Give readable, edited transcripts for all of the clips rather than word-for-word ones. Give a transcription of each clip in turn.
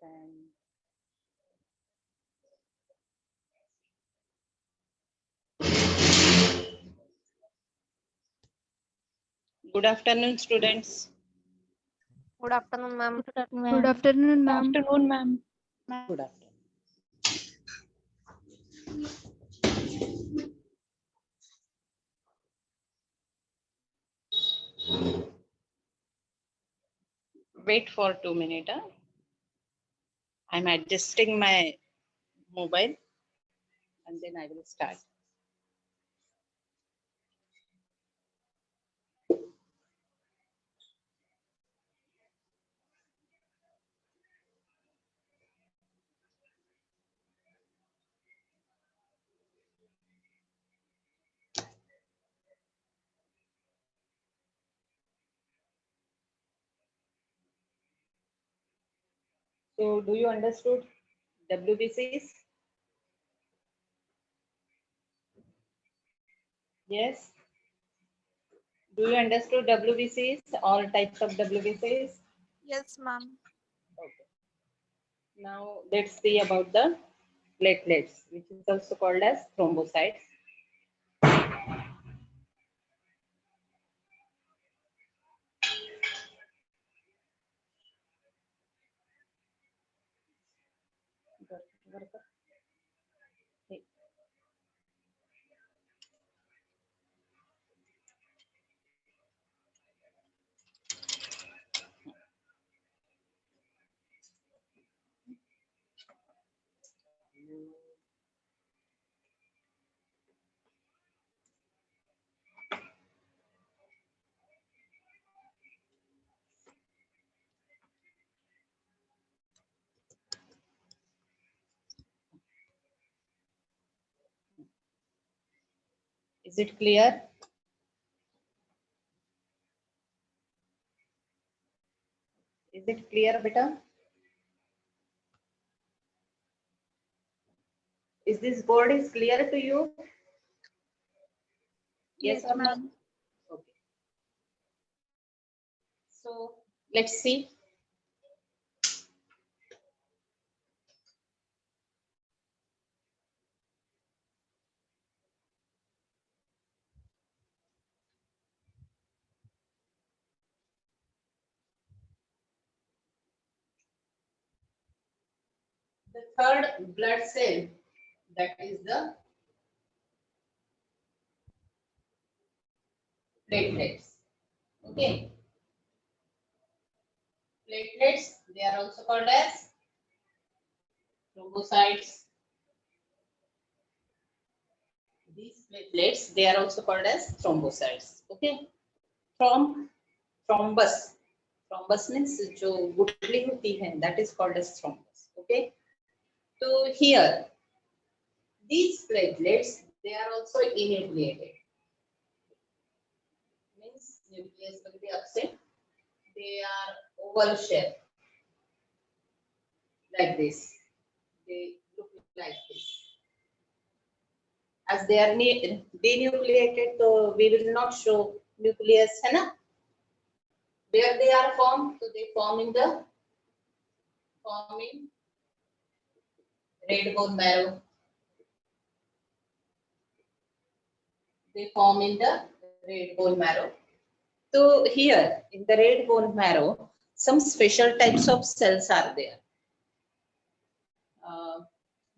And good afternoon, students. Good afternoon, ma'am. Good afternoon, ma'am. Afternoon, ma'am. Good afternoon. Wait for 2 minutes. I'm adjusting my mobile and then I will start. So, do you understood WBCs? Yes. Do you understood WBCs? All types of WBCs? Yes, ma'am. Okay. Now let's see about the platelets, which is also called as thrombocytes. Is it clear? Is it clear, beta? Is this board is clear to you? Yes or no? Okay. So let's see. The third blood cell, that is the platelets. Okay. Platelets, they are also called as thrombocytes. These platelets, they are also called as thrombocytes. Okay. Thrombus. Thrombus means जो गुठली होती है, that is called as thrombus. Okay. So here, these platelets, they are also enucleated. Means nucleus will be absent. They are oval shape, like this. They look like this. As they are denucleated, so we will not show nucleus, है ना? Where they are formed, so they form in red bone marrow. They form in the red bone marrow. So here in the red bone marrow, some special types of cells are there.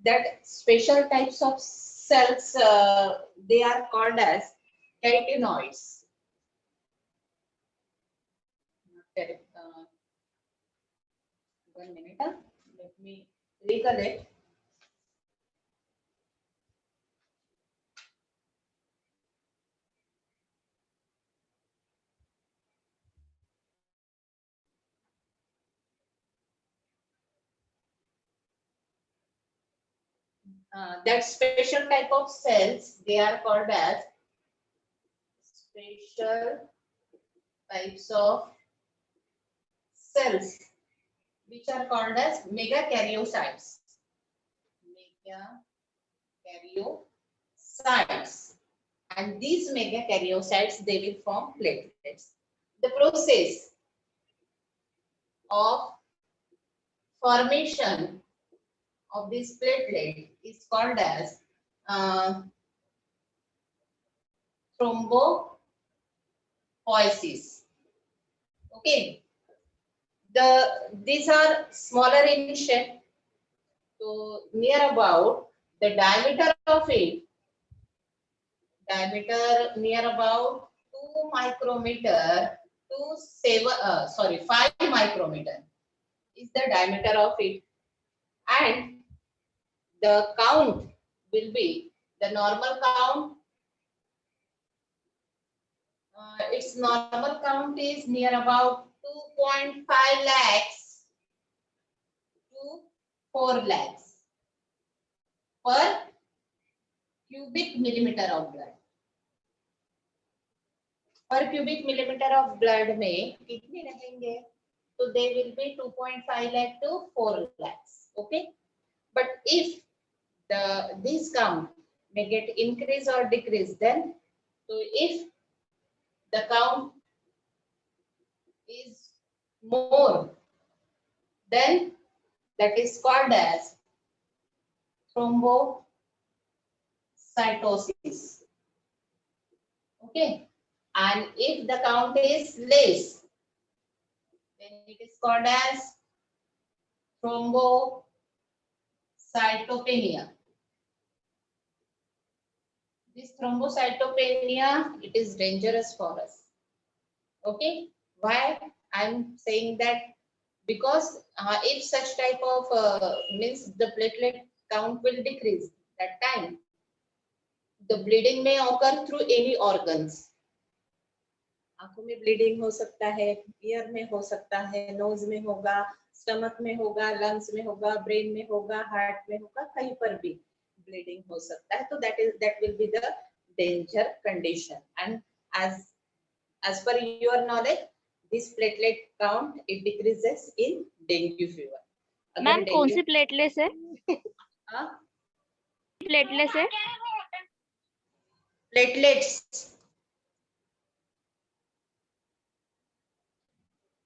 That special types of cells, they are called as carotenoids. One minute, let me recollect. That special type of cells, they are called as special types of cells, which are called as megakaryocytes. Megakaryocytes. And these megakaryocytes, they will form platelets. The process of formation of this platelet is called as thrombopoiesis. Okay, these are smaller in shape. So near about the diameter of it, diameter near about 2 micrometer to 5 micrometer is the diameter of it, and the count will be the normal count. Its normal count is near about 2.5 lakhs to 4 lakhs per cubic millimeter of blood. Per cubic millimeter of blood में कितने रहेंगे? So they will be 2.5 lakh to 4 lakhs. Okay, but if this count may get increase or decrease, then so if the count is more, then that is called as thrombocytosis. Okay, and if the count is less, then it is called as thrombocytopenia. This thrombocytopenia, it is dangerous for us. Okay, why I'm saying that? Because if such type of means the platelet count will decrease, that time the bleeding may occur through any organs. आंखों में bleeding हो सकता है, year में हो सकता है, knows में होगा, स्टमक में होगा, लंग्स में होगा, ब्रेन में होगा, हार्ट में होगा, कहीं पर भी ब्लीडिंग हो सकता है. तो that will be the danger condition. And as per your knowledge, this platelet count it decreases in dengue fever. Ma'am कौन सी प्लेटलेट्स है? प्लेटलेट्स है? Platelets.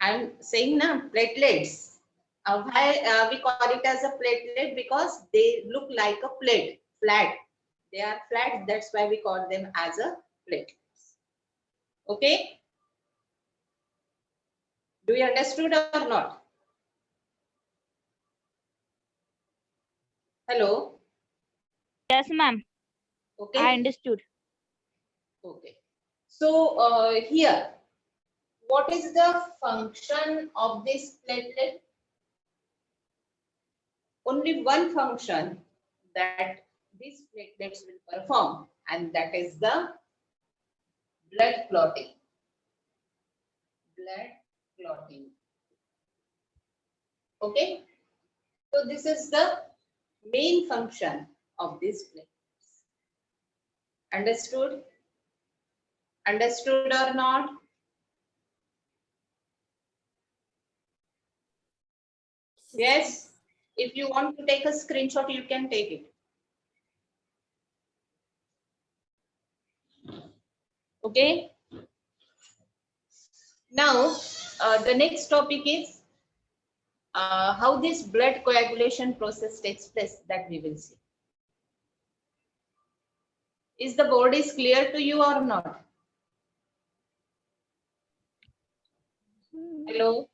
I'm saying now platelets. Why we call it as a platelet? Because they look like a plate, flat. They are flat. That's why we call them as a platelets. Okay. Do you understood or not? Hello. Yes, ma'am. Okay. I understood. Okay. So here, what is the function of this platelet? Only one function that these platelets will perform, and that is the blood clotting. Blood clotting. Okay. So this is the main function of these platelets. Understood? Understood or not? Yes. If you want to take a screenshot, you can take it. Okay. Now, the next topic is how this blood coagulation process takes place, that we will see. Is the board is clear to you or not? Hello?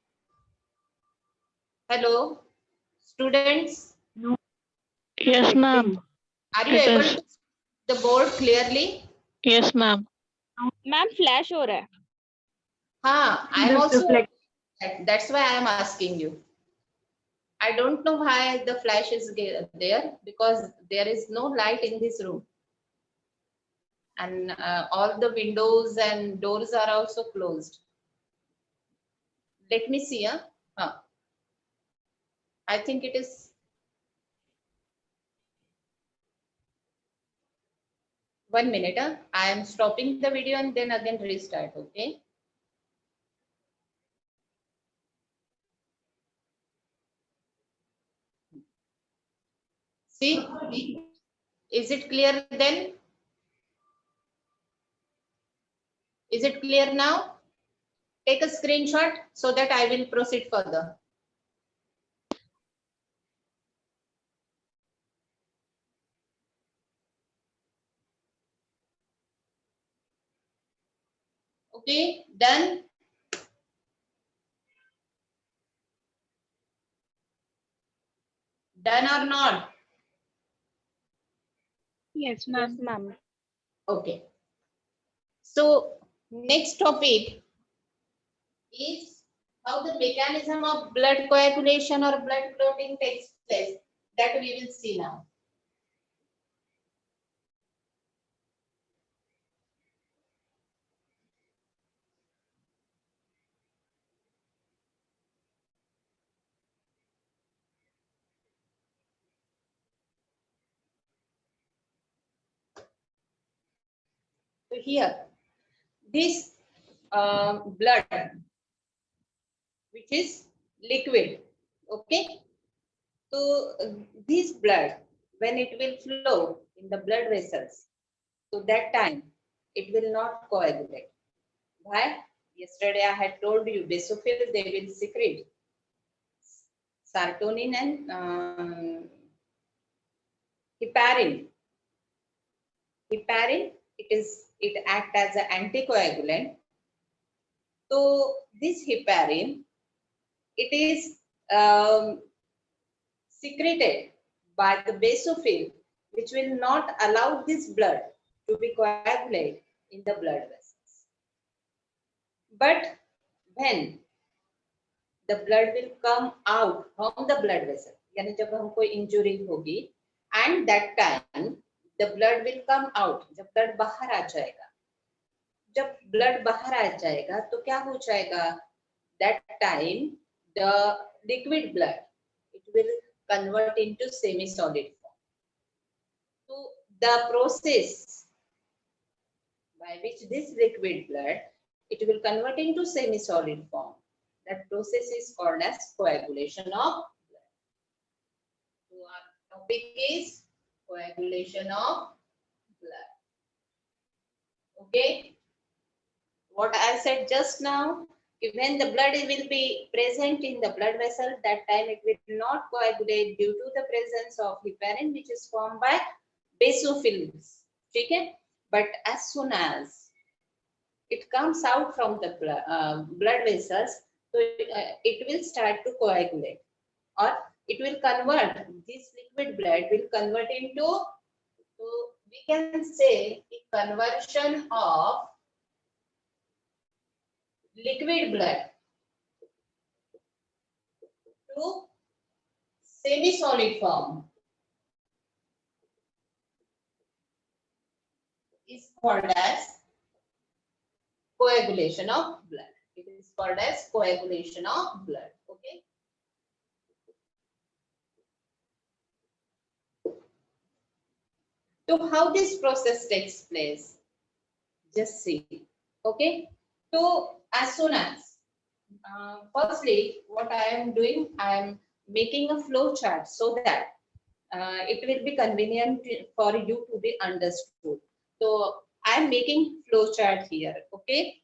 Hello? Students? Yes, ma'am. Are you It able is. to see the board clearly? Yes, ma'am. Ma'am flash हो रहा है. I am also. That's why I am asking you. I don't know why the flash is there, because there is no light in this room. And all the windows and doors are also closed. Let me see. I think it is. One minute. I am stopping the video and then again restart. Okay. See, is it clear then? Is it clear now? Take a screenshot so that I will proceed further. Okay, done. Done or not? Yes, Yes, ma'am. ma'am. Okay. So next topic is how the mechanism of blood coagulation or blood clotting takes place. That we will see now. So here, this blood, which is liquid, okay. So this blood, when it will flow in the blood vessels, so that time it will not coagulate. Why? Yesterday I had told you, basophils, they will secrete serotonin and heparin. Heparin, it acts as an anticoagulant. So this heparin, it is secreted by the basophil, which will not allow this blood to be coagulated in the blood vessels. But when the blood will come out from the blood vessel, यानी जब हमको injury होगी, and that time the blood will come out, जब blood बाहर आ जाएगा, जब blood बाहर आ जाएगा तो क्या हो जाएगा? That time the liquid blood, it will convert into semi-solid form. So the process by which this liquid blood, it will convert into semi-solid form. That process is called as coagulation of blood. So our topic is coagulation of blood. Okay. What I said just now, when the blood will be present in the blood vessel, that time it will not coagulate due to the presence of heparin, which is formed by basophils. Okay? But as soon as it comes out from the blood vessels, so it will start to coagulate, or it will convert, this liquid blood will convert into, so we can say the conversion of liquid blood to semi-solid form is called as coagulation of blood. It is called as coagulation of blood. Okay. So how this process takes place? Just see. Okay. So as soon as, firstly, what I am doing, I am making a flow chart so that it will be convenient for you to be understood. So I am making flow chart here. Okay.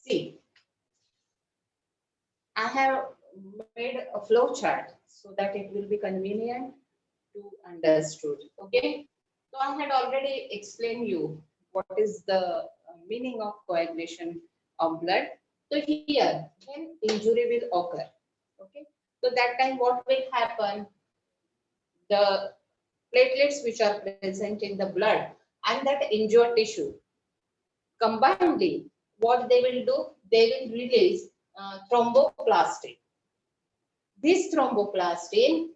See, I have made a flow chart so that it will be convenient to understood. Okay. So I had already explained you what is the meaning of coagulation of blood. So here, when injury will occur, okay. So that time what will happen? The platelets which are present in the blood and that injured tissue combinedly, what they will do? They will release thromboplastin. This thromboplastin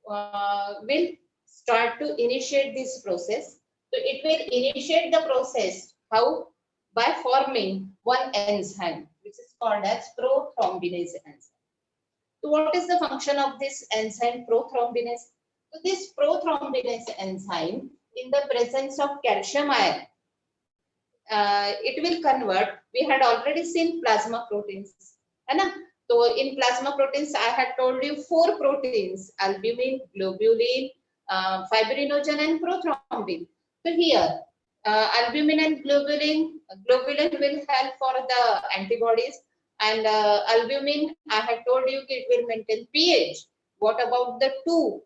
will start to initiate this process. So it will initiate the process. How? By forming one enzyme, which is called as prothrombinase enzyme. So what is the function of this enzyme prothrombinase? So this prothrombinase enzyme, in the presence of calcium ion, it will convert. We had already seen plasma proteins, है ना? So in plasma proteins, I had told you 4 proteins: albumin, globulin, fibrinogen, and prothrombin. So here, albumin and globulin will help for the antibodies, and albumin, I had told you it will maintain pH. What about the 2?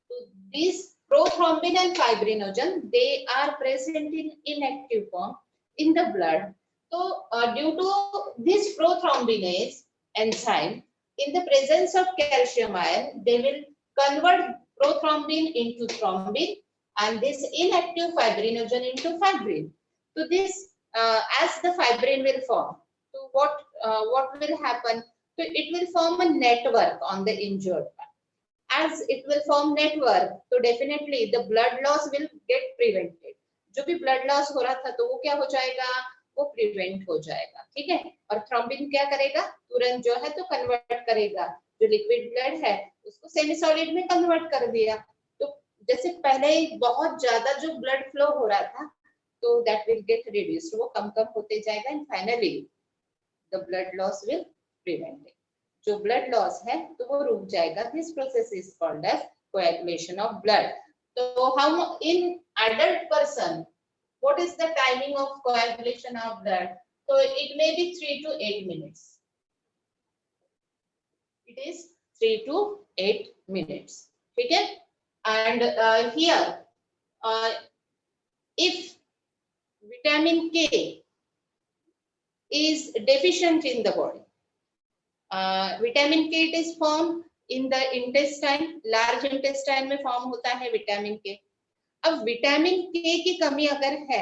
So these prothrombin and fibrinogen, they are present in inactive form in the blood. So due to this prothrombinase enzyme, in the presence of calcium ion, they will convert prothrombin into thrombin and this inactive fibrinogen into fibrin. So this, as the fibrin will form, so what will happen? So it will form a network on the injured part. As it will form network, so definitely the blood loss will get prevented. जो भी blood loss हो रहा था तो वो क्या हो जाएगा? वो prevent हो जाएगा, ठीक है? और थ्रोम्बिन क्या करेगा? तुरंत जो है तो कन्वर्ट करेगा, जो लिक्विड ब्लड है उसको सेमी सॉलिड में कन्वर्ट कर दिया. तो जैसे पहले बहुत ज्यादा जो ब्लड फ्लो हो रहा था तो that will get reduced, वो कम कम होते जाएगा and finally the blood loss will prevent it. जो ब्लड लॉस है तो वो रुक जाएगा. This process is called as coagulation of blood. तो हम in adult person, what is the timing of coagulation of blood? तो it may be 3 to 8 minutes. It is 3 to 8 minutes. ठीक है? And here, if vitamin K is deficient in the body, vitamin K it is form in the intestine, large intestine में form होता है vitamin के. अब vitamin के की कमी अगर है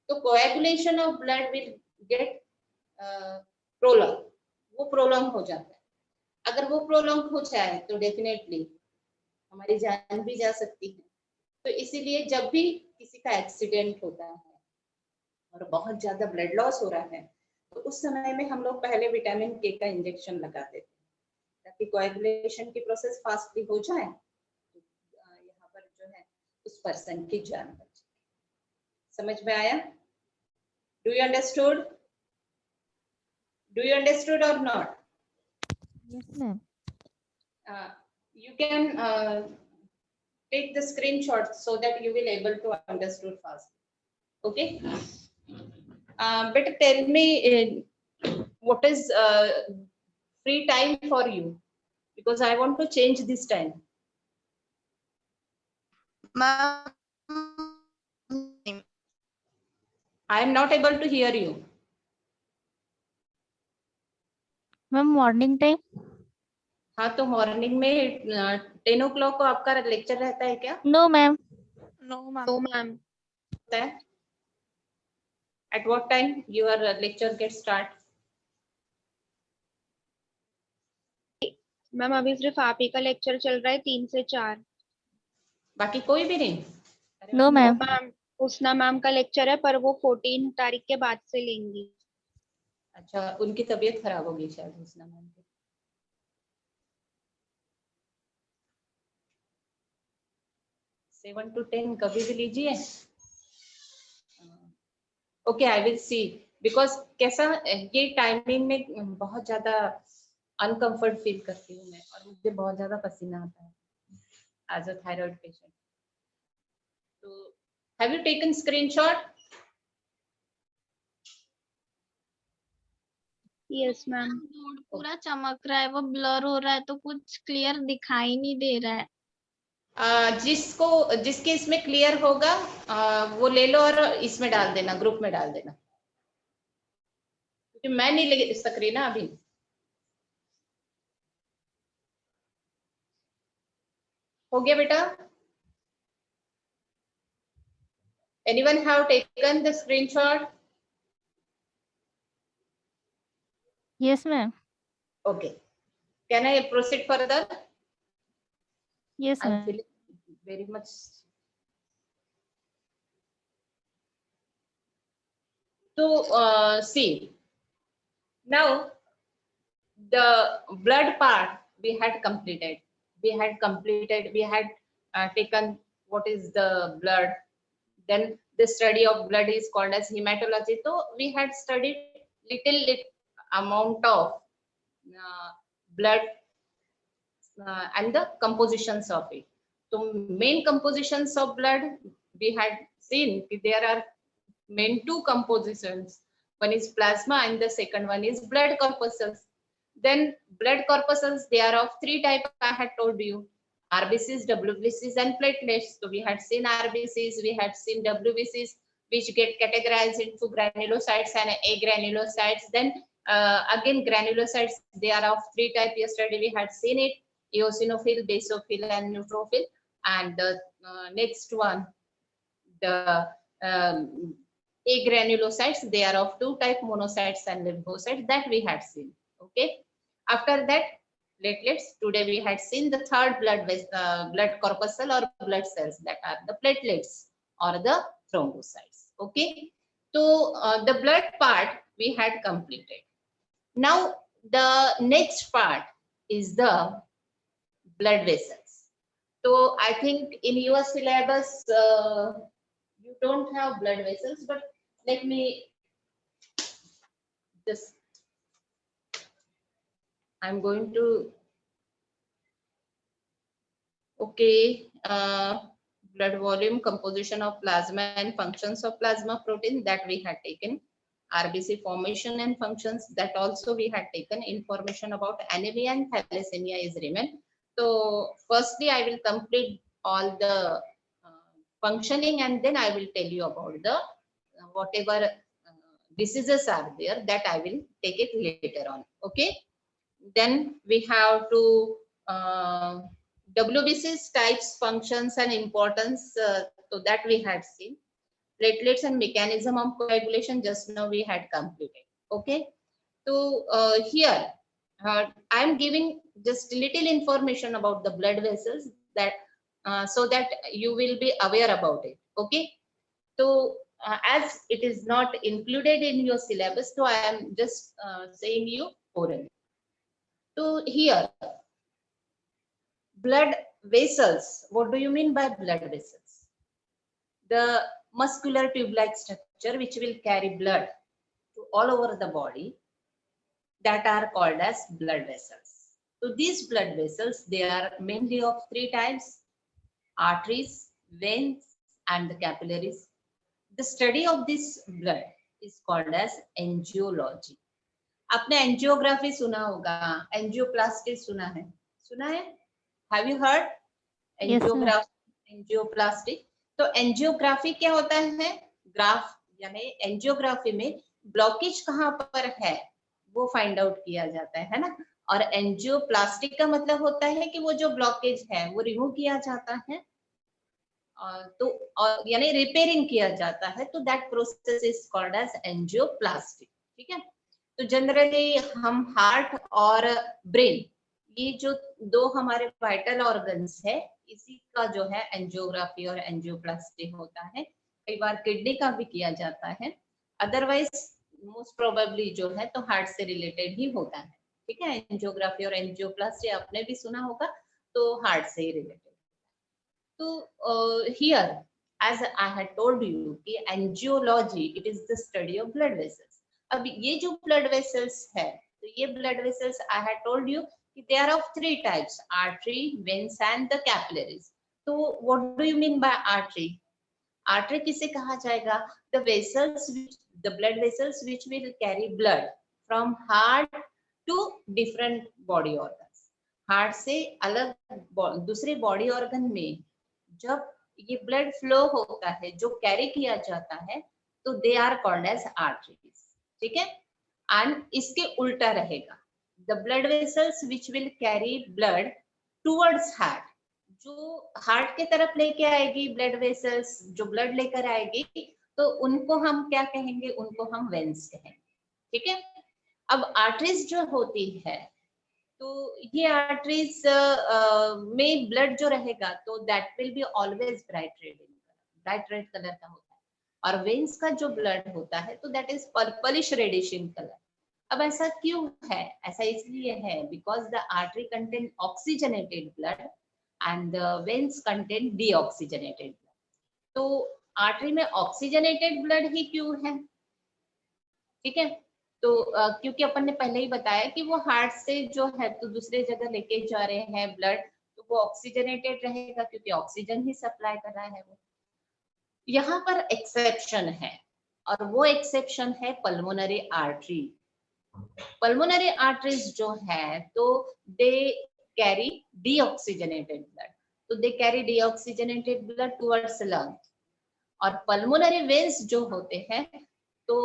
तो coagulation of blood will get prolong, वो प्रोलॉन्ग हो जाता है. अगर वो प्रोलॉन्ग हो जाए तो डेफिनेटली हमारी जान भी जा सकती है. तो इसीलिए जब भी किसी का एक्सीडेंट होता है और बहुत ज्यादा ब्लड लॉस हो रहा है तो उस समय में हम लोग पहले विटामिन के का इंजेक्शन लगाते थे ताकि कोएगुलेशन की प्रोसेस फास्टली हो जाए. तो यहाँ पर जो है उस पर्सन की जान बचे. समझ में आया? Do you understood? Do you understood और not? Yes, ma'am. You can take the screenshot so that you will able to understood fast. Okay. But tell me, what is free time for you? Because I want to change this time. Ma'am. I am not able to hear you. Ma'am, morning time. हाँ तो morning में 10 o'clock को आपका lecture रहता है क्या? No, ma'am. No, ma'am. No, ma'am. होता है? At what time your lecture gets start? Ma'am अभी सिर्फ आप ही का लेक्चर चल रहा है 3 से 4. बाकी कोई भी नहीं? No, ma'am. मैम उसना मैम का लेक्चर है पर वो 14 तारीख के बाद से लेंगी. अच्छा, उनकी तबीयत खराब होगी शायद हुस्ना मैम की. 7 to 10 कभी भी लीजिए. Okay, I will see. Because कैसा ये टाइमिंग में बहुत ज्यादा अनकंफर्ट फील करती हूँ मैं और मुझे बहुत ज्यादा पसीना आता है एज अ थायराइड पेशेंट. तो have you taken screenshot? Yes ma'am. Node पूरा चमक रहा है, वो ब्लर हो रहा है तो कुछ क्लियर दिखाई नहीं दे रहा है। जिसके इसमें क्लियर होगा वो ले लो और इसमें डाल देना, ग्रुप में डाल देना, क्योंकि मैं नहीं ले सक रही ना अभी। हो गया बेटा? Anyone have taken the screenshot? Yes ma'am. Okay. Can I proceed further? Yes I'm ma'am. feeling very much. So see, now the blood part we had completed. We had taken what is the blood. Then the study of blood is called as hematology. So we had studied little amount of blood and the compositions of it. So main compositions of blood we had seen there are main two compositions. One is plasma and the second one is blood corpuscles. Then blood corpuscles, they are of three types I had told you: RBCs, WBCs and platelets. So we had seen RBCs, we had seen WBCs, which get categorized into granulocytes and agranulocytes. Then again granulocytes, they are of three types. Yesterday we had seen it: eosinophil, basophil and neutrophil. And the next one, the agranulocytes, they are of two types, monocytes and lymphocytes, that we had seen. Okay. After that, platelets. Today we had seen the third blood corpuscle or blood cells, that are the platelets or the thrombocytes. Okay. So the blood part we had completed. Now the next part is the blood vessels. So I think in your syllabus you don't have blood vessels, but let me just, I'm going to, okay, blood volume, composition of plasma and functions of plasma protein, that we had taken. RBC formation and functions, that also we had taken. Information about anemia and thalassemia is remain. So firstly I will complete all the functioning, and then I will tell you about the whatever diseases are there, that I will take it later on. Okay. Then we have to WBC's types, functions and importance, so that we had seen. Platelets and mechanism of coagulation, just now we had completed. Okay. So here I am giving just little information about the blood vessels, that so that you will be aware about it. Okay. So as it is not included in your syllabus, so I am just saying you orally. So here, blood vessels. What do you mean by blood vessels? The muscular tube-like structure which will carry blood to all over the body, that are called as blood vessels. So these blood vessels, they are mainly of three types: arteries, veins and the capillaries. The study of this blood is called as angiology. आपने angiography सुना होगा, angioplasty सुना है? Have you heard angiography, angioplasty? तो angiography क्या होता है? Graph यानी एंजियोग्राफी में ब्लॉकेज कहाँ पर है वो फाइंड आउट किया जाता है ना। और एंजियोप्लास्टिक का मतलब होता है कि वो जो ब्लॉकेज है वो रिमूव किया जाता है, तो यानी रिपेयरिंग किया जाता है, तो that process is called as angioplasty. ठीक है। तो जनरली हम हार्ट और ब्रेन, ये जो दो हमारे वाइटल ऑर्गन्स है, इसी का जो है एंजियोग्राफी और एंजियोप्लास्टी होता है। कई बार किडनी का भी किया जाता है, अदरवाइज मोस्ट प्रोबेबली जो है तो हार्ट से रिलेटेड ही होता है। ठीक है। एंजियोग्राफी और एंजियोप्लास्टी आपने भी सुना होगा, तो हार्ट से ही रिलेटेड। तो here, as I had told you कि angiology it is the study of blood vessels. अब ये जो ब्लड वेसल्स है, तो ये blood vessels I had told you कि they are of three types: artery, veins and the capillaries. तो what do you mean by artery? Artery किसे कहा जाएगा? The vessels, the blood vessels which will carry blood from heart to different body organs. Heart से अलग दूसरे body organ में जब ये ब्लड फ्लो होता है, जो कैरी किया जाता है, तो they are called as arteries. ठीक है, एंड इसके उल्टा रहेगा, the blood vessels which will carry blood towards heart, जो हार्ट के तरफ लेके आएगी ब्लड वेसल्स, जो ब्लड लेकर आएगी, तो उनको हम क्या कहेंगे, उनको हम वेन्स कहेंगे। ठीक है, अब आर्टरीज जो होती है, तो ये आर्टरीज में ब्लड जो रहेगा, तो that will be always bright red, bright red colour का होता है, और वेन्स का जो ब्लड होता है, तो that is purplish reddish in colour. अब ऐसा क्यों है? ऐसा इसलिए है because the artery contain oxygenated blood and the veins contain deoxygenated blood. तो आर्टरी में ऑक्सीजनेटेड ब्लड ही क्यों है? ठीक है, तो क्योंकि अपन ने पहले ही बताया कि वो हार्ट से जो है तो दूसरे जगह लेके जा रहे हैं ब्लड, तो वो ऑक्सीजनेटेड रहेगा क्योंकि ऑक्सीजन ही सप्लाई कर रहा है वो। यहाँ पर एक्सेप्शन है, और वो एक्सेप्शन है पल्मोनरी आर्टरी। पल्मोनरी आर्टरीज जो है, तो दे कैरी डीऑक्सीजनेटेड ब्लड, तो they carry deoxygenated blood towards lung. और पल्मोनरी वेन्स जो होते हैं, तो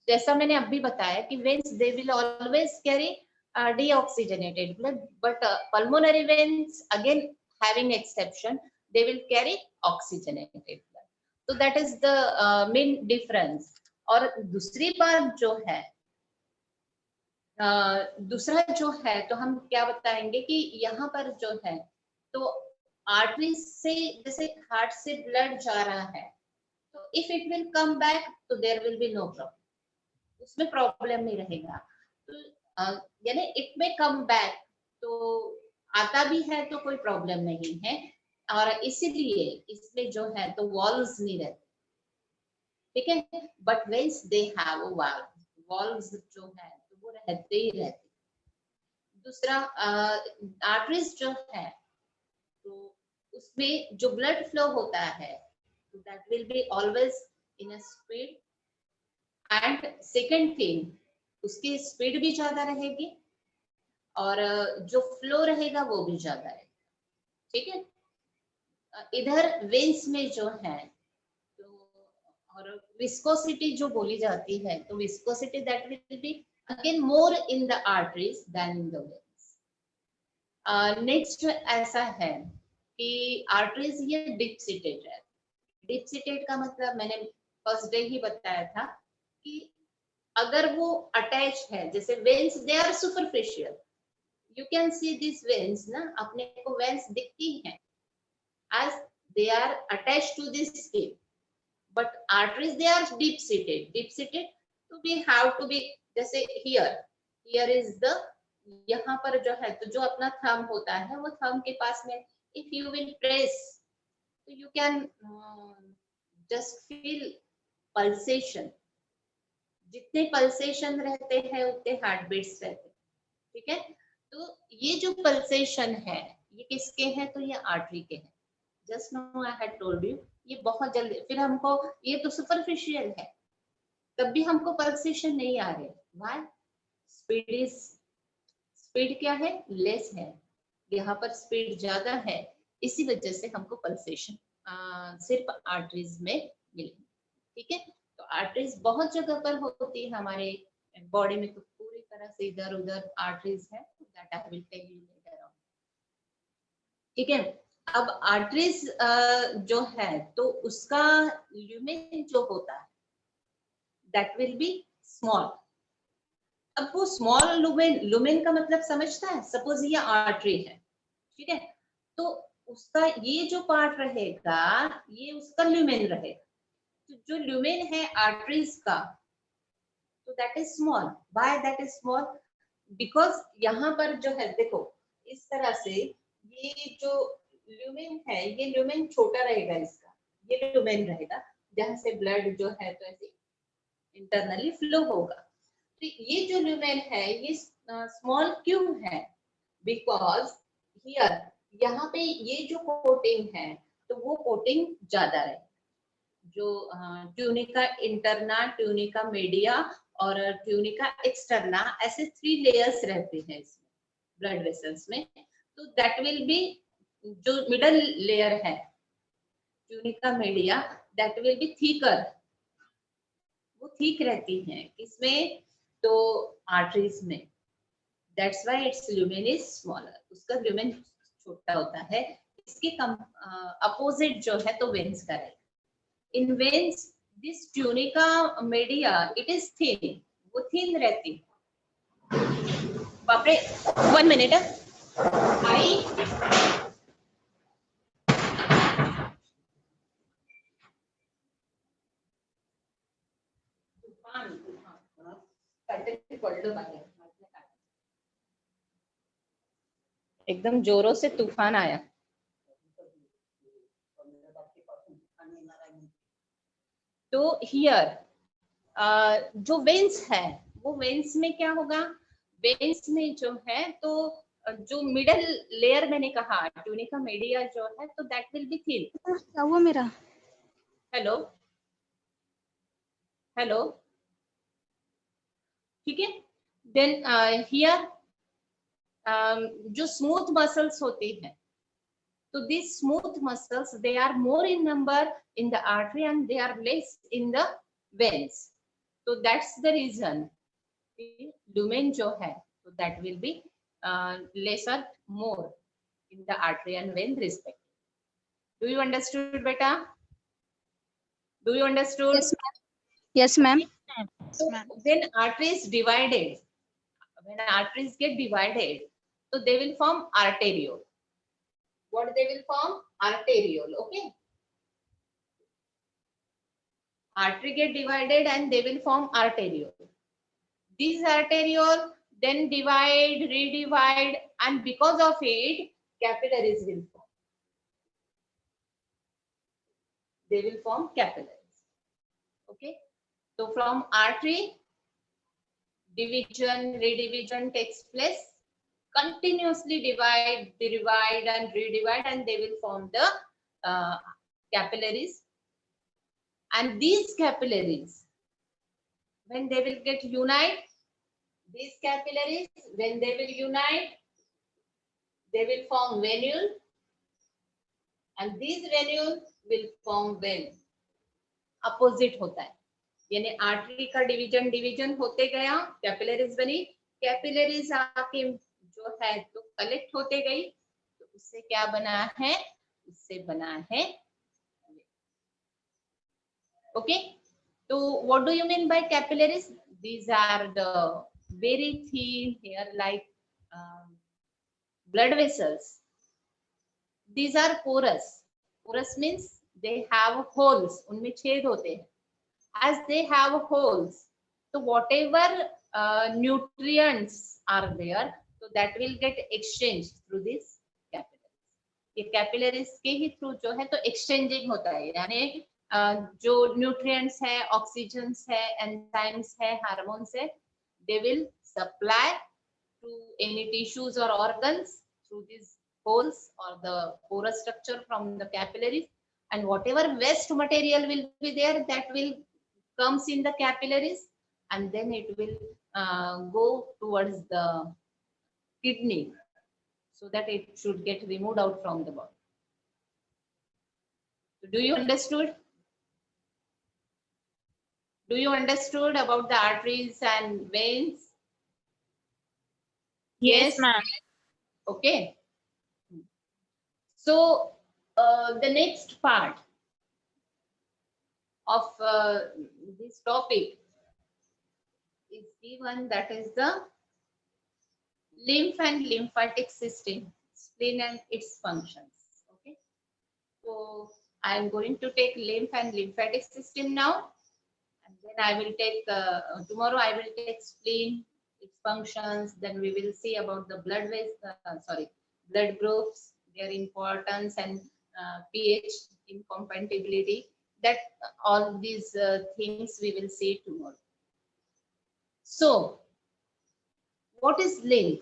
जैसा मैंने अभी बताया कि veins they will always carry deoxygenated blood, but pulmonary veins again having exception, they will carry oxygenated blood. So that is the main difference. और दूसरी बात जो है, दूसरा जो है, तो हम क्या बताएंगे कि यहाँ पर जो है, तो आर्टरी से जैसे हार्ट से ब्लड जा रहा है, तो if it will come back, तो there will be no problem, उसमें प्रॉब्लम नहीं रहेगा। तो यानी इट में कम बैक, तो आता भी है तो कोई प्रॉब्लम नहीं है, और इसीलिए इसमें जो है तो वॉल्व्स नहीं रहते। ठीक है, but veins they have valves जो है तो वो रहते ही रहते। दूसरा आर्टरीज जो है, तो उसमें जो ब्लड फ्लो होता है, तो that will be always in a speed, and second thing, उसकी स्पीड भी ज्यादा रहेगी, और जो फ्लो रहेगा वो भी ज्यादा रहेगा। ठीक है, इधर वेन्स में जो है, तो और विस्कोसिटी जो बोली जाती है, तो viscosity that will be again more in the arteries than in the veins. Next ऐसा है कि आर्टरीज ये डीप सीटेड है। डीप सीटेड का मतलब मैंने फर्स्ट डे ही बताया था कि अगर वो अटैच है, जैसे veins they are superficial, you can see this veins ना, अपने को वेन्स दिखती हैं as they are attached to this skin, but arteries they are deep seated, so we have to be, जैसे here is the, यहाँ पर जो है, तो जो अपना थंब होता है, वो थंब के पास में if you will press, so you can just feel pulsation, जितने पल्सेशन रहते हैं उतने हार्ट बीट्स रहते हैं। ठीक है, तो ये जो पल्सेशन है, ये किसके हैं? तो ये आर्टरी के हैं। Just now I had told you, ये बहुत जल्दी, फिर हमको ये तो सुपरफिशियल है, तब भी हमको पल्सेशन नहीं आ रहे। व्हाई? स्पीड क्या है? लेस है, यहाँ पर स्पीड ज्यादा है, इसी वजह से हमको पल्सेशन सिर्फ आर्टरीज में मिलेगी। ठीक है, तो आर्टरीज बहुत जगह पर होती है हमारे बॉडी में, तो पूरी तरह से इधर उधर आर्टरीज है, that I will tell you later on. ठीक है, अब आर्टरीज जो है, तो उसका ल्यूमेन जो होता है, दैट विल बी स्मॉल। अब वो स्मॉल लुमेन का मतलब समझता है? सपोज ये आर्टरी है, ठीक है, तो उसका ये जो पार्ट रहेगा, ये उसका ल्यूमेन रहेगा। तो जो ल्यूमेन है आर्टरीज का, तो that is small. Why that is small? Because यहाँ पर जो है, देखो इस तरह से ये जो ल्यूमेन है, ये ल्यूमेन छोटा रहेगा, इसका ये ल्यूमेन रहेगा, जहाँ से ब्लड जो है तो ऐसे इंटरनली फ्लो होगा। तो ये जो ल्यूमेन है, ये स्मॉल क्यों है? बिकॉज यहाँ पे ये जो कोटिंग है, तो वो कोटिंग ज्यादा रहेगा। जो ट्यूनिका इंटरना, ट्यूनिका मीडिया और ट्यूनिका एक्सटर्ना, ऐसे 3 लेयर्स रहते हैं इसमें ब्लड वेसल्स में। तो दैट विल बी जो मिडल लेयर है tunica media, that will B thicker, वो थिक रहती हैं किसमें, तो आर्टरीज में। That's why it's lumen is smaller, उसका ल्यूमेन छोटा होता है। इसके अपोजिट जो है तो वेन्स का रहेगा। In veins this tunica media it is thin, वो थिन रहती है। बाप रे, 1 मिनट आई। एकदम जोरों से तूफान आया। तो हियर जो वेन्स है वो वेन्स में क्या होगा, वेन्स में जो है तो जो मिडल लेयर मैंने कहा ट्यूनिका मीडिया जो है तो दैट विल बी थिन। क्या हुआ मेरा? हेलो हेलो, ठीक है। देन हियर जो स्मूथ मसल्स होती हैं, so these smooth muscles they are more in number in the artery and they are less in the veins, so that's the reason lumen jo hai so that will be lesser more in the artery and vein respectively. Do you understood beta? Do you understood? Yes, ma'am. Yes, ma'am. So then arteries divided, when arteries get divided so they will form arteriole. What they will form? Arteriole. Okay, artery get divided and they will form arteriole. These arteriole then divide, redivide, and because of it capillaries will form. They will form capillaries. Okay, so from artery division, redivision takes place, continuously divide, and redivide, and they will form the capillaries. And these capillaries, when they will get unite, these capillaries, when they will unite, they will form venule, and these venules will form vein. Opposite होता है, यानी artery का division होते गया, capillaries बनी, capillaries आके जो है तो कलेक्ट होते गई, तो उससे क्या बना है, उससे बना है। ओके, तो what do you mean bye capillaries? These are the very thin hair like blood vessels. These are porous. Porous means they have holes, उनमें छेद होते हैं। As they have holes, so whatever nutrients are there, so that will get exchanged through this capillaries. ये capillaries के ही through जो है तो exchanging होता है, यानी जो nutrients है, oxygens है, enzymes है, hormones है, they will supply to any tissues or organs through these holes or the porous structure from the capillaries, and whatever waste material will be there, that will comes in the capillaries, and then it will go towards the kidney so that it should get removed out from the body. So do you understood? Do you understood about the arteries and veins? Yes, ma'am. Okay. So the next part of this topic is given, that is the lymph and lymphatic system, spleen and its functions. Okay, so I am going to take lymph and lymphatic system now, and then I will take tomorrow I will take spleen, its functions. Then we will see about the blood blood groups, their importance, and pH incompatibility. That all these things we will see tomorrow. So what is lymph?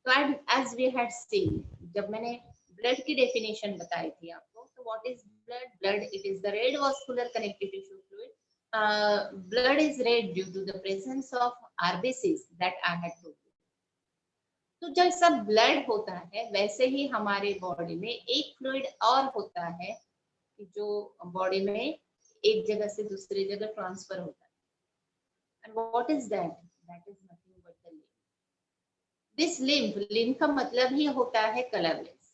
So as we had seen, जब मैंने blood की definition बताई थी आपको, so what is blood? blood, it is the red vascular connective tissue fluid. Blood is red due to the presence of RBCs that I had told you. तो जैसा blood होता है वैसे ही हमारे बॉडी में एक फ्लूइड और होता है कि जो बॉडी में एक जगह से दूसरी जगह ट्रांसफर होता है. And what is that? That is nothing but the lymph. This lymph का मतलब ही होता है colorless.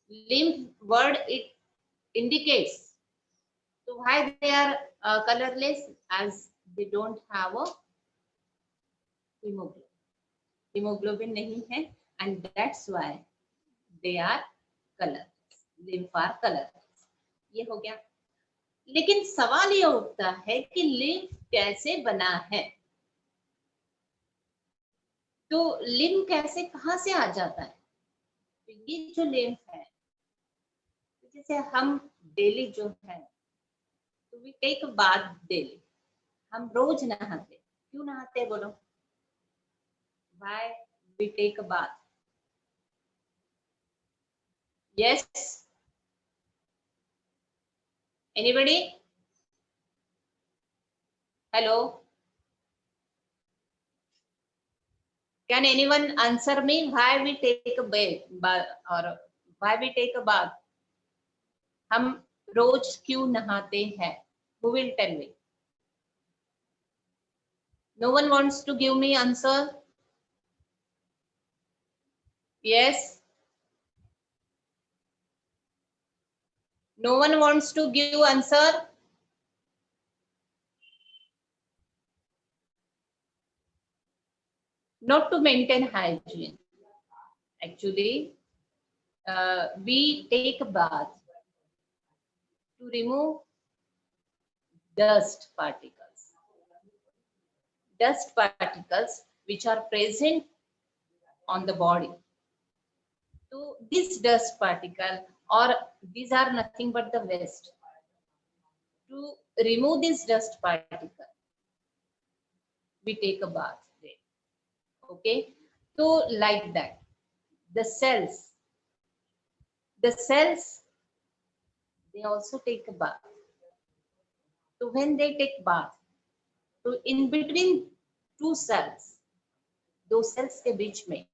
Lymph word it indicates. So why they are colorless? As they don't have a hemoglobin. Hemoglobin नहीं है, and that's why they are colorless. Lymph are colorless. ये हो गया. लेकिन सवाल ये उठता है कि लिम्फ कैसे बना है. तो लिम्फ कैसे कहाँ से आ जाता है. तो ये जो लिम्फ है, जैसे हम डेली जो है तो वी टेक बाथ डेली. हम रोज नहाते. क्यों नहाते बोलो. Why we take a bath? Yes. Anybody? Hello. Can anyone answer me why we take a bath or why we take a bath? हम रोज क्यों नहाते हैं? Who will tell me? No one wants to give me answer. Yes. No one wants to give answer. Not to maintain hygiene. Actually, we take a bath to remove dust particles. Dust particles which are present on the body. So this dust particle, or these are nothing but the waste. To remove this dust particle, we take a bath there. Okay, so like that, the cells, they also take a bath. So when they take bath, so in between two cells, दो cells के बीच में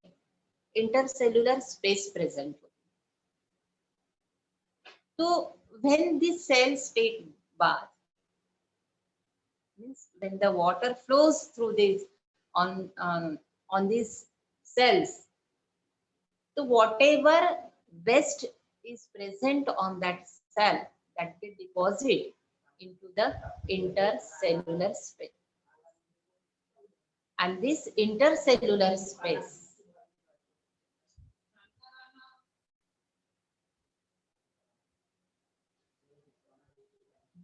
intercellular space present. So when these cells take bath, means when the water flows through this on these cells, so whatever waste is present on that cell, that they deposit into the intercellular space. And this intercellular space,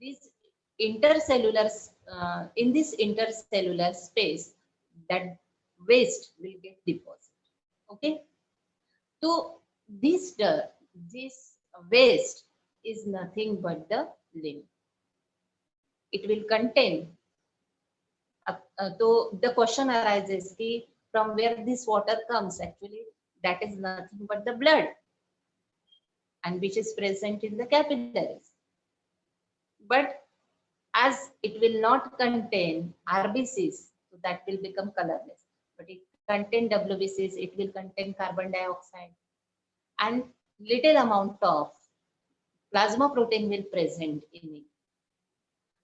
this intercellular in this intercellular space, that waste will get deposited. Okay, so this waste is nothing but the lymph. It will contain. So the question arises कि from where this water comes. Actually, that is nothing but the blood, and which is present in the capillaries. But as it will not contain RBCs, so that will become colorless. But it contain WBCs, it will contain carbon dioxide, and little amount of plasma protein will present in it.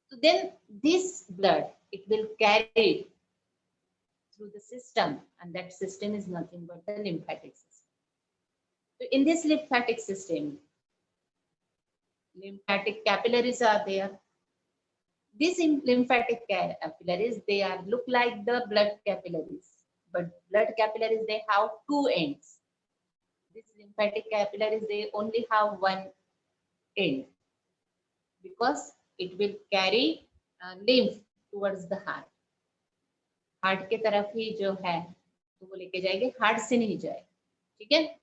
So then this blood, it will carry through the system, and that system is nothing but the lymphatic system. So in this lymphatic system, lymphatic capillaries are there. These lymphatic capillaries, they are look like the blood capillaries, but blood capillaries, they have two ends. These lymphatic capillaries, they only have one end, because it will carry lymph towards the heart. Heart के तरफ ही जो है तो वो लेके जाएंगे, heart से नहीं जाए. ठीक है.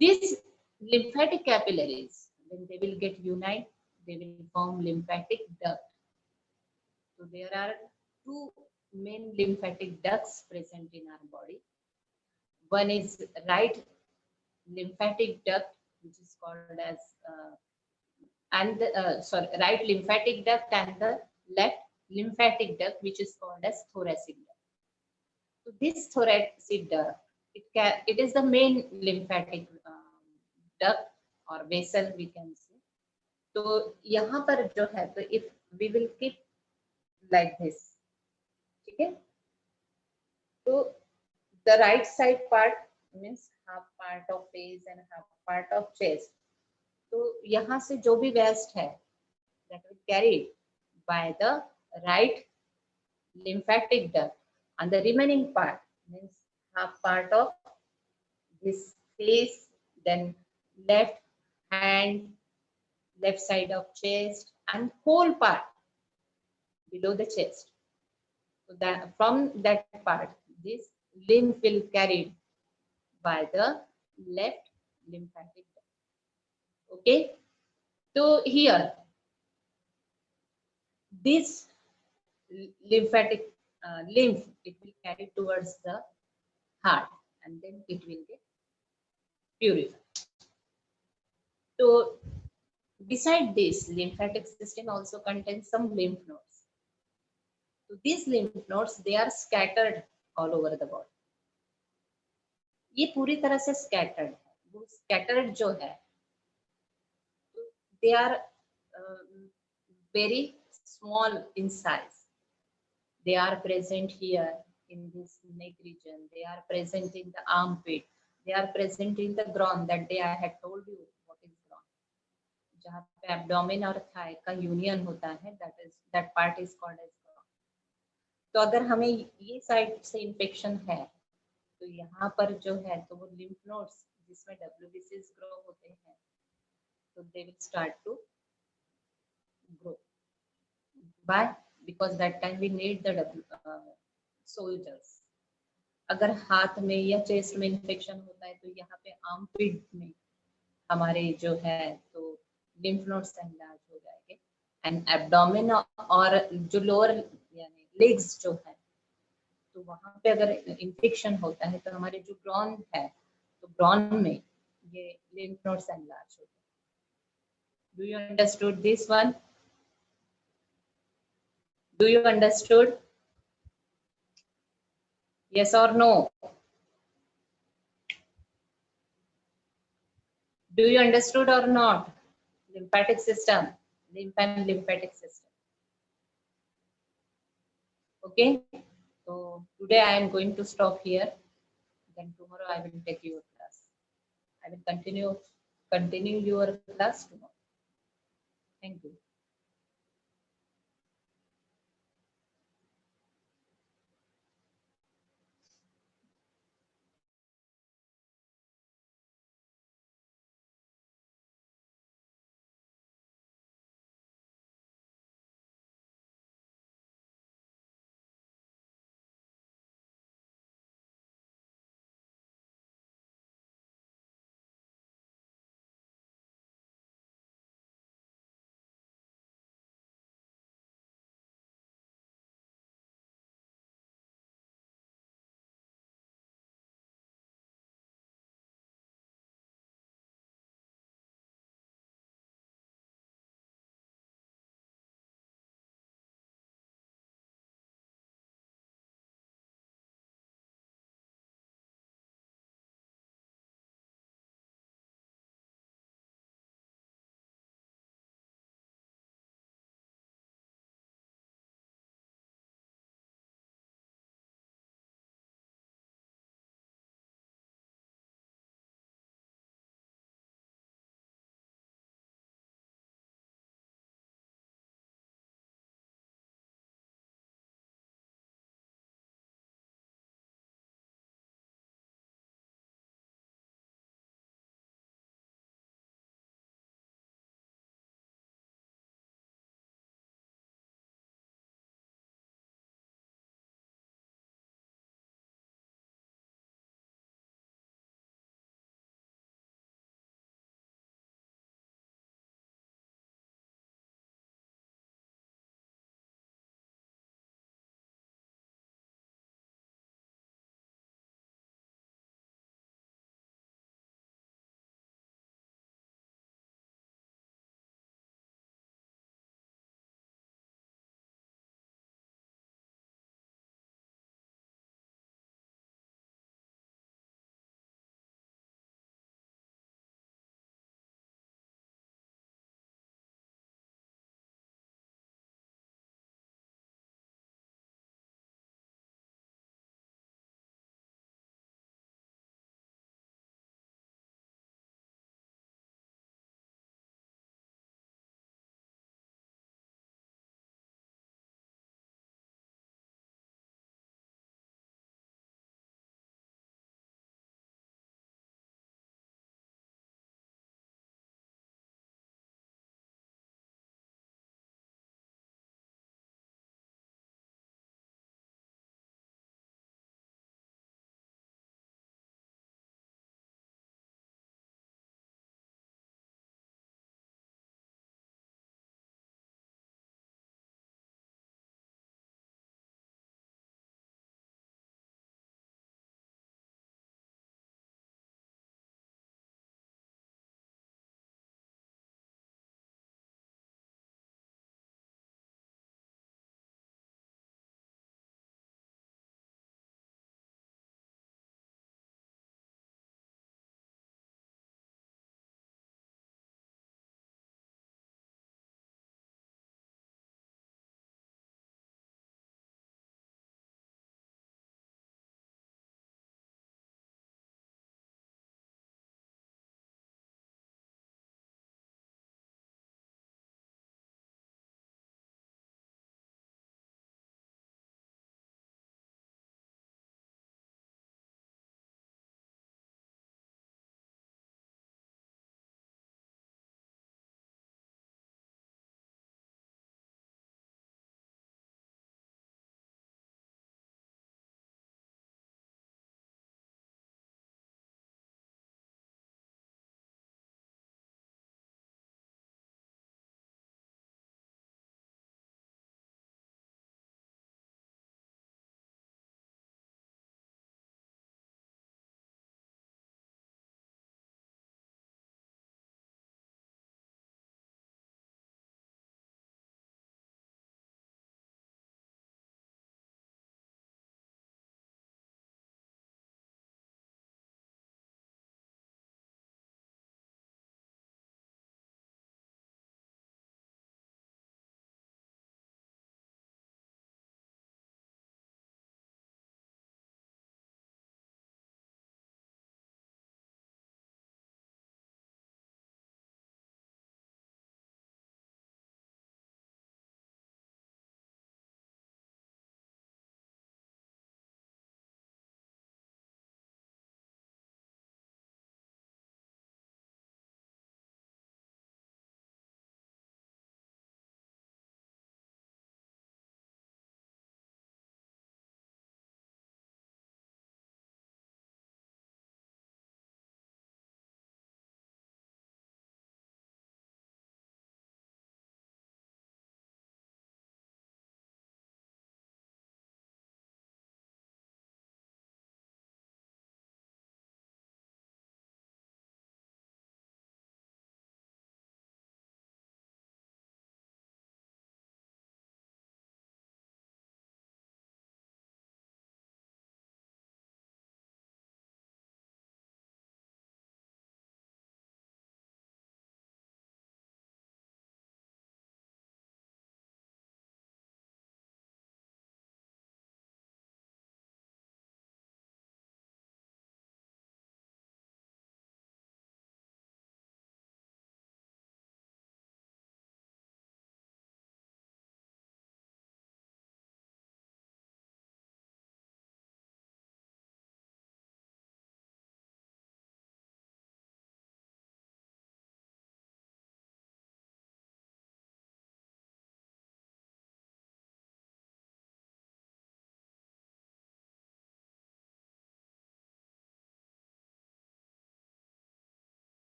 These lymphatic capillaries, when they will get unite, they will form lymphatic duct. So there are two main lymphatic ducts present in our body. One is right lymphatic duct, which is called as and the, right lymphatic duct and the left lymphatic duct, which is called as thoracic duct. So this thoracic duct, it is the main lymphatic duct or vessel we can say. तो यहाँ पर जो है तो if we will keep like this, ठीक है, तो the right side part means half part of face and half part of chest. तो यहाँ से जो भी waste है that will carried by the right lymphatic duct, and the remaining part means half part of this face, then left hand, left side of chest, and whole part below the chest. So that from that part, this lymph will carried by the left lymphatic duct. Okay. So here, this lymphatic lymph, it will carry towards the heart, and then it will get purified. So beside this, lymphatic system also contains some lymph nodes. So these lymph nodes, they are scattered all over the body. ये पूरी तरह से scattered है. वो scattered जो है, they are very small in size. They are present here in this neck region. They are present in the armpit. They are present in the groin. That day I had told you what is groin. जहाँ पे abdomen और thigh का union होता है, that part is called as groin. तो अगर हमें ये साइड से इन्फेक्शन है, तो यहाँ पर जो है तो वो lymph nodes जिसमें WBCs grow होते हैं, तो they will start to grow. Why? Because that time we need the soldiers. अगर हाथ में या चेस्ट में इन्फेक्शन होता है तो यहाँ पे आर्मपिट में हमारे जो है तो lymph nodes एनलार्ज हो जाएंगे, एंड एब्डोमेन और जो लोअर यानी लेग्स जो है तो वहां पे अगर इन्फेक्शन होता है तो हमारे जो ग्रॉन है तो ग्रॉन में ये lymph nodes एनलार्ज होते हैं. Do you understood this one? Do you understood? Yes or no? Do you understood or not? Lymphatic system, lymph and lymphatic system. Okay. So today I am going to stop here. Then tomorrow I will take your class. I will continue your class tomorrow. Thank you.